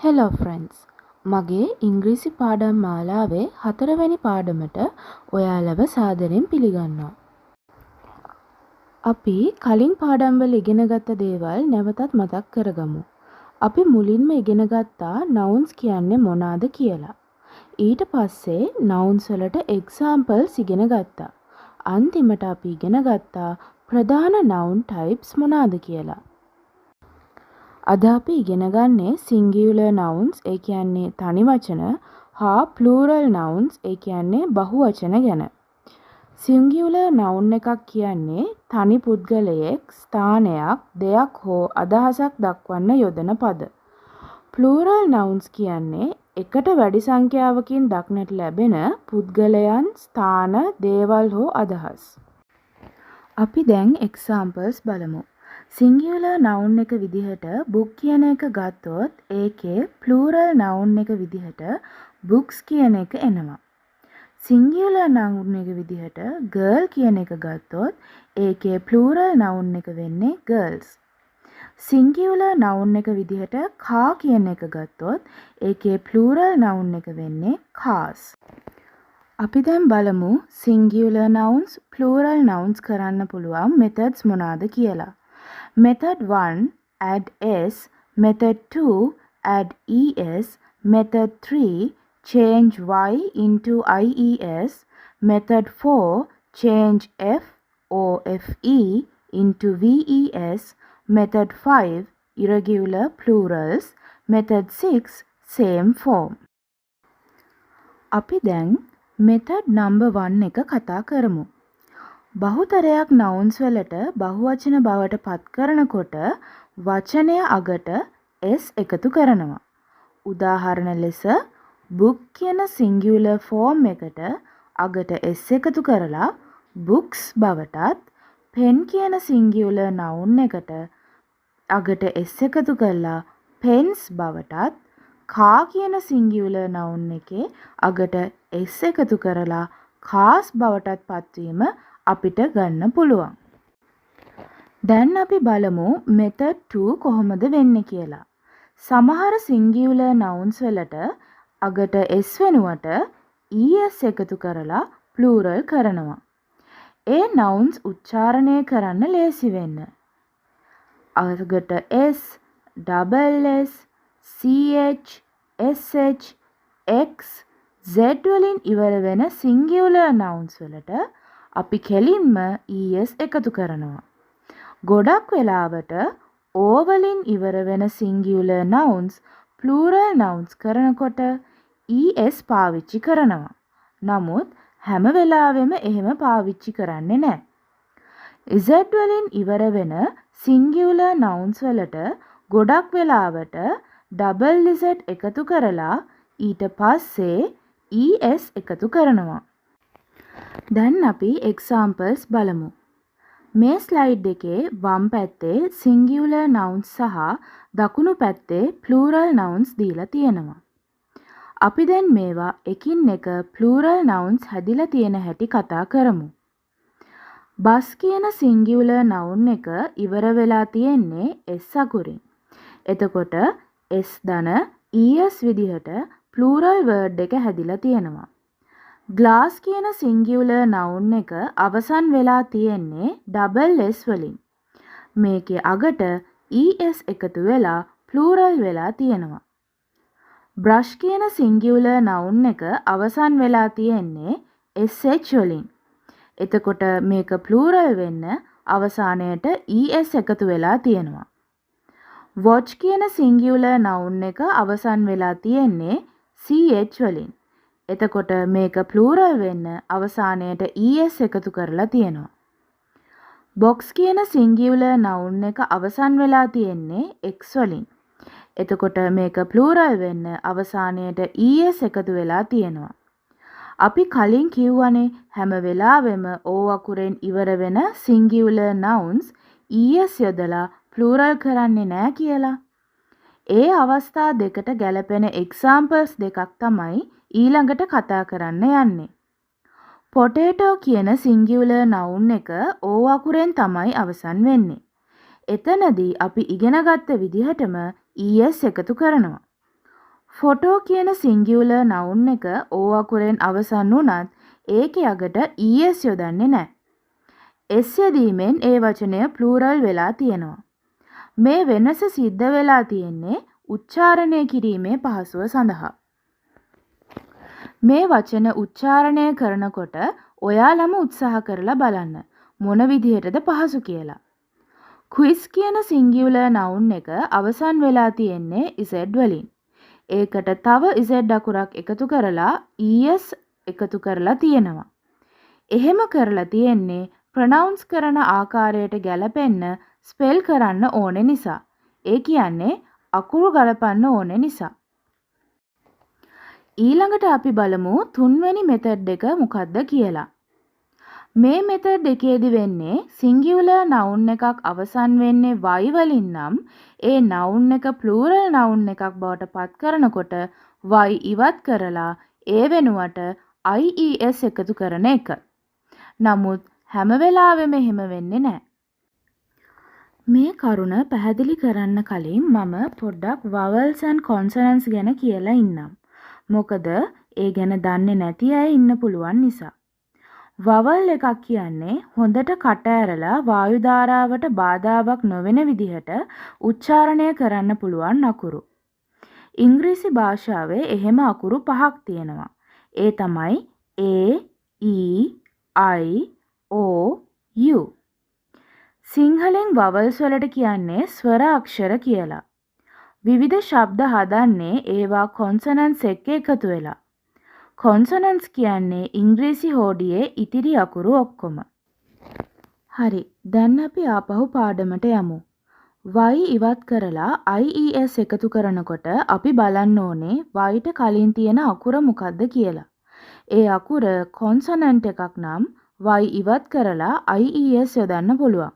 Hello friends. මගේ ඉංග්‍රීසි පාඩම් මාලාවේ 4 වෙනි පාඩමට ඔයාලව සාදරයෙන් පිළිගන්නවා. අපි කලින් පාඩම්වල ඉගෙනගත්ත දේවල් නැවතත් මතක් කරගමු. අපි මුලින්ම ඉගෙන ගත්තා nouns කියන්නේ මොනවාද කියලා. ඊට පස්සේ nouns වලට examples ඉගෙන ගත්තා. අන්තිමට අපි ඉගෙන ගත්තා ප්‍රධාන noun types මොනවාද කියලා. අද අපි ඉගෙන ගන්නේ singular nouns ඒ කියන්නේ තනි වචන හා plural nouns ඒ කියන්නේ බහු වචන ගැන. singular noun එකක් කියන්නේ තනි පුද්ගලයෙක්, ස්ථානයක්, දෙයක් හෝ අදහසක් දක්වන්න යොදන පද. plural nouns කියන්නේ එකට වැඩි සංඛ්‍යාවකින් දක්නට ලැබෙන පුද්ගලයන්, ස්ථාන, දේවල් හෝ අදහස්. අපි දැන් examples බලමු. singular noun එක විදිහට book කියන එක ගත්තොත් ඒකේ plural noun එක විදිහට books කියන එක එනවා. singular noun එක විදිහට girl කියන එක ගත්තොත් ඒකේ plural noun එක වෙන්නේ girls. singular noun එක විදිහට car කියන එක ගත්තොත් ඒකේ plural noun එක වෙන්නේ cars. අපි දැන් බලමු singular nouns plural nouns කරන්න පුළුවන් methods මොනවාද කියලා. Method 1 add s, method 2 add es, method 3 change y into ies, method 4 change f or fe into ves, method 5 irregular plurals, method 6 same form. අපි දැන් method number 1 එක කතා කරමු. බහුතරයක් nouns වලට බහුවචන බවට පත් කරනකොට වචනය අගට s එකතු කරනවා. උදාහරණ ලෙස book කියන singular form එකට අගට s එකතු කරලා books බවටත්, pen කියන singular noun එකට අගට s එකතු කරලා pens බවටත්, car කියන singular noun එකේ අගට s එකතු කරලා cars බවටත් පත්වීම අපිට ගන්න පුළුවන්. දැන් අපි බලමු method 2 කොහොමද වෙන්නේ කියලා. සමහර singular nouns වලට අගට s වෙනුවට es එකතු කරලා plural කරනවා. ඒ nouns උච්චාරණය කරන්න ලේසි වෙන්න. අගට s, double s, ch, sh, x, z වලින් ඉවර වෙන singular nouns වලට අපි කෙලින්ම es එකතු කරනවා. ගොඩක් වෙලාවට o වලින් ඉවර වෙන singular nouns plural nouns කරනකොට es පාවිච්චි කරනවා. නමුත් හැම වෙලාවෙම එහෙම පාවිච්චි කරන්නේ නැහැ. z වලින් ඉවර වෙන singular nouns වලට ගොඩක් වෙලාවට double z එකතු කරලා ඊට පස්සේ es එකතු කරනවා. දැන් අපි examples බලමු. මේ slide එකේ වම් පැත්තේ singular nouns සහ දකුණු පැත්තේ plural nouns දීලා තියෙනවා. අපි දැන් මේවා එකින් එක plural nouns හැදිලා තියෙන හැටි කතා කරමු. bus කියන singular noun එක ඉවර වෙලා තියෙන්නේ s අකුරින්. එතකොට s ධන es විදිහට plural word එක හැදිලා තියෙනවා. glass කියන singular noun එක අවසන් වෙලා තියෙන්නේ double s වලින්. මේකේ අගට es එකතු වෙලා plural වෙලා තියෙනවා. brush කියන singular noun එක අවසන් වෙලා තියෙන්නේ sh වලින්. එතකොට මේක plural වෙන්න අවසානයට es එකතු වෙලා තියෙනවා. watch කියන singular noun එක අවසන් වෙලා තියෙන්නේ ch වලින්. එතකොට මේක plural වෙන්න අවසානයට es එකතු කරලා තියෙනවා. box කියන singular noun එක අවසන් වෙලා තියෙන්නේ x වලින්. එතකොට මේක plural වෙන්න අවසානයට es එකතු වෙලා තියෙනවා. අපි කලින් කිව්වනේ හැම වෙලාවෙම o අකුරෙන් ඉවර වෙන singular nouns es යොදලා plural කරන්නේ නැහැ කියලා. ඒ අවස්ථා දෙකට ගැලපෙන examples දෙකක් තමයි ඊළඟට කතා කරන්න යන්නේ. potato කියන singular noun එක o අකුරෙන් තමයි අවසන් වෙන්නේ. එතනදී අපි ඉගෙන ගත්ත විදිහටම es එකතු කරනවා. ෆොටෝ කියන සිංගියුලර් නවුන් එක O අකුරෙන් අවසන් වුණත් ඒකේ අගට es යොදන්නේ නැහැ. s යෙදීමෙන් ඒ වචනය ප්ලූරල් වෙලා තියෙනවා. මේ වෙනස සිද්ධ වෙලා තියෙන්නේ උච්චාරණය කිරීමේ පහසුව සඳහා. මේ වචන උච්චාරණය කරනකොට ඔයාලම උත්සාහ කරලා බලන්න මොන විදිහටද පහසු කියලා. quiz කියන සිංගියුලර් නවුන් එක අවසන් වෙලා තියෙන්නේ z වලින්. ඒකට තව z අකුරක් එකතු කරලා es එකතු කරලා තියෙනවා. එහෙම කරලා තියෙන්නේ ප්‍රොනවුන්ස් කරන ආකාරයට ගැලපෙන්න ස්පෙල් කරන්න ඕනේ නිසා. ඒ කියන්නේ අකුරු ගලපන්න ඕනේ නිසා. ඊළඟට අපි බලමු තුන්වෙනි මෙතඩ් එක මොකක්ද කියලා. මේ මෙතඩ් එකේදී වෙන්නේ සිංගියුලර් නවුන් එකක් අවසන් වෙන්නේ y වලින් නම් ඒ නවුන් එක ප්ලූරල් නවුන් එකක් බවට පත් කරනකොට y ඉවත් කරලා ඒ වෙනුවට ies එකතු කරන එක. නමුත් හැම වෙලාවෙම එහෙම වෙන්නේ නැහැ. මේ කරුණ පැහැදිලි කරන්න කලින් මම පොඩ්ඩක් vowels and consonants ගැන කියලා ඉන්නම්. මොකද ඒ ගැන දන්නේ නැති අය ඉන්න පුළුවන් නිසා. vowel එකක් කියන්නේ හොඳට කට ඇරලා වායු ධාරාවට බාධාවක් නොවන විදිහට උච්චාරණය කරන්න පුළුවන් අකුරු. ඉංග්‍රීසි භාෂාවේ එහෙම අකුරු 5ක් තියෙනවා. ඒ තමයි A, E, I, O, U. සිංහලෙන් vowels වලට කියන්නේ ස්වර අක්ෂර කියලා. විවිධ ශබ්ද හදන්නේ ඒවා consonants එක්ක එකතු වෙලා. consonants කියන්නේ ඉංග්‍රීසි හෝඩියේ ඉතිරි අකුරු ඔක්කොම. හරි, දැන් අපි ආපහු පාඩමට යමු. y ඉවත් කරලා ies එකතු කරනකොට අපි බලන්න ඕනේ yට කලින් තියෙන අකුර මොකක්ද කියලා. ඒ අකුර consonant එකක් නම් y ඉවත් කරලා ies යොදන්න පුළුවන්.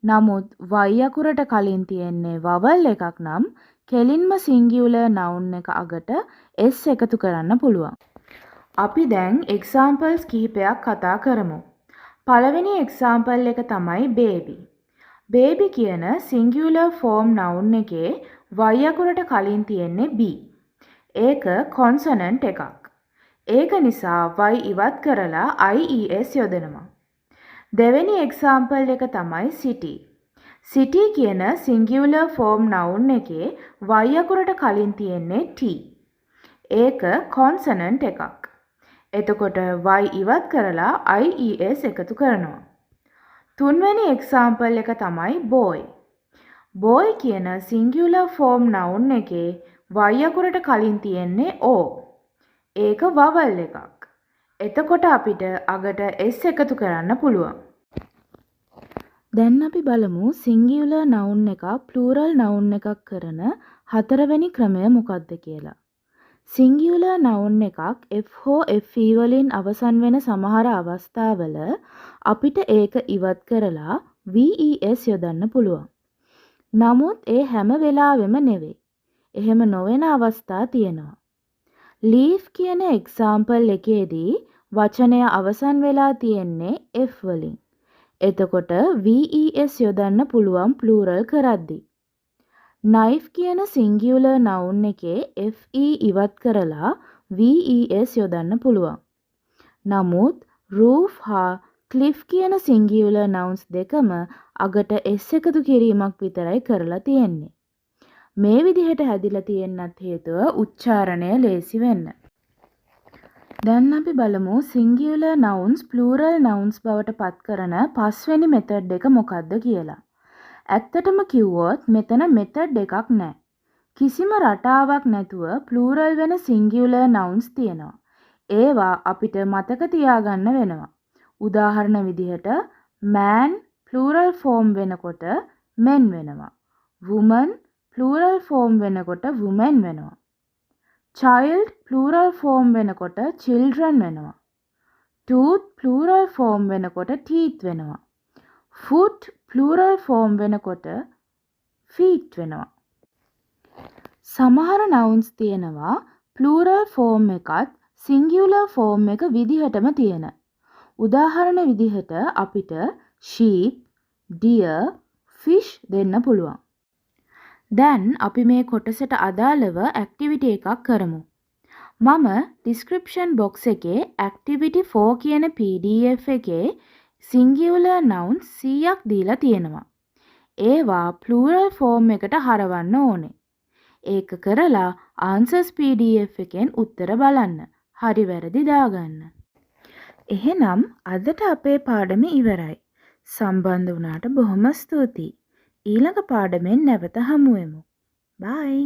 නමුත් y අකුරට කලින් තියෙන්නේ vowel එකක් නම් කෙලින්ම singular noun එක අගට s එකතු කරන්න පුළුවන්. අපි දැන් examples කිහිපයක් කතා කරමු. පළවෙනි example එක තමයි baby. baby කියන singular form noun එකේ y අකුරට කලින් තියෙන්නේ b. ඒක consonant එකක්. ඒක නිසා y ඉවත් කරලා ies යොදනවා. දෙවෙනි example එක තමයි city. city කියන singular form noun එකේ y අකුරට කලින් තියෙන්නේ t. ඒක consonant එකක්. එතකොට y ඉවත් කරලා ies එකතු කරනවා. තුන්වෙනි example එක තමයි boy. boy කියන singular form noun එකේ y අකුරට කලින් තියෙන්නේ o. ඒක vowel එකක්. එතකොට අපිට අගට s එකතු කරන්න පුළුවන්. දැන් අපි බලමු singular noun එකක් plural noun එකක් කරන හතරවෙනි ක්‍රමය මොකක්ද කියලා. singular noun එකක් f හෝ fe වලින් අවසන් වෙන සමහර අවස්ථාවල අපිට ඒක ඉවත් කරලා ves යොදන්න පුළුවන්. නමුත් ඒ හැම වෙලාවෙම නෙවෙයි. එහෙම නොවන අවස්ථා තියෙනවා. leaf කියන example එකේදී වචනය අවසන් වෙලා තියෙන්නේ f වලින්. එතකොට ves යොදන්න පුළුවන් plural කරද්දී. knife කියන singular noun එකේ fe ඉවත් කරලා ves යොදන්න පුළුවන්. නමුත් roof හා cliff කියන singular nouns දෙකම අගට s එකතු කිරීමක් විතරයි කරලා තියෙන්නේ. මේ විදිහට හැදිලා තියෙන්නත් හේතුව උච්චාරණය ලේසි වෙන්න. දැන් අපි බලමු singular nouns plural nouns බවට පත් කරන පස්වෙනි method එක මොකක්ද කියලා. ඇත්තටම කිව්වොත් මෙතන method එකක් නැහැ. කිසිම රටාවක් නැතුව plural වෙන singular nouns තියෙනවා. ඒවා අපිට මතක තියාගන්න වෙනවා. උදාහරණ විදිහට man plural form වෙනකොට men වෙනවා. woman plural form වෙනකොට women වෙනවා. child plural form වෙනකොට children වෙනවා. tooth plural form වෙනකොට teeth වෙනවා. foot plural form වෙනකොට feet වෙනවා. සමහර nouns තියෙනවා plural form එකත් singular form එක විදිහටම තියෙන. උදාහරණ විදිහට අපිට sheep, deer, fish දෙන්න පුළුවන්. දැන් අපි මේ කොටසට අදාළව ඇක්ටිවිටි එකක් කරමු. මම ඩිස්ක්‍රිප්ෂන් බොක්ස් එකේ ඇක්ටිවිටි 4 කියන PDF එකේ සිංගියුලර් නවුන්ස් 100ක් දීලා තියෙනවා. ඒවා ප්ලූරල් ෆෝම් එකට හරවන්න ඕනේ. ඒක කරලා ආන්සර්ස් PDF එකෙන් උත්තර බලන්න. හරි වැරදි දාගන්න. එහෙනම් අදට අපේ පාඩම ඉවරයි. සම්බන්ධ වුණාට බොහොම ස්තුතියි. ඊළඟ පාඩමෙන් නැවත හමු වෙමු. බයි.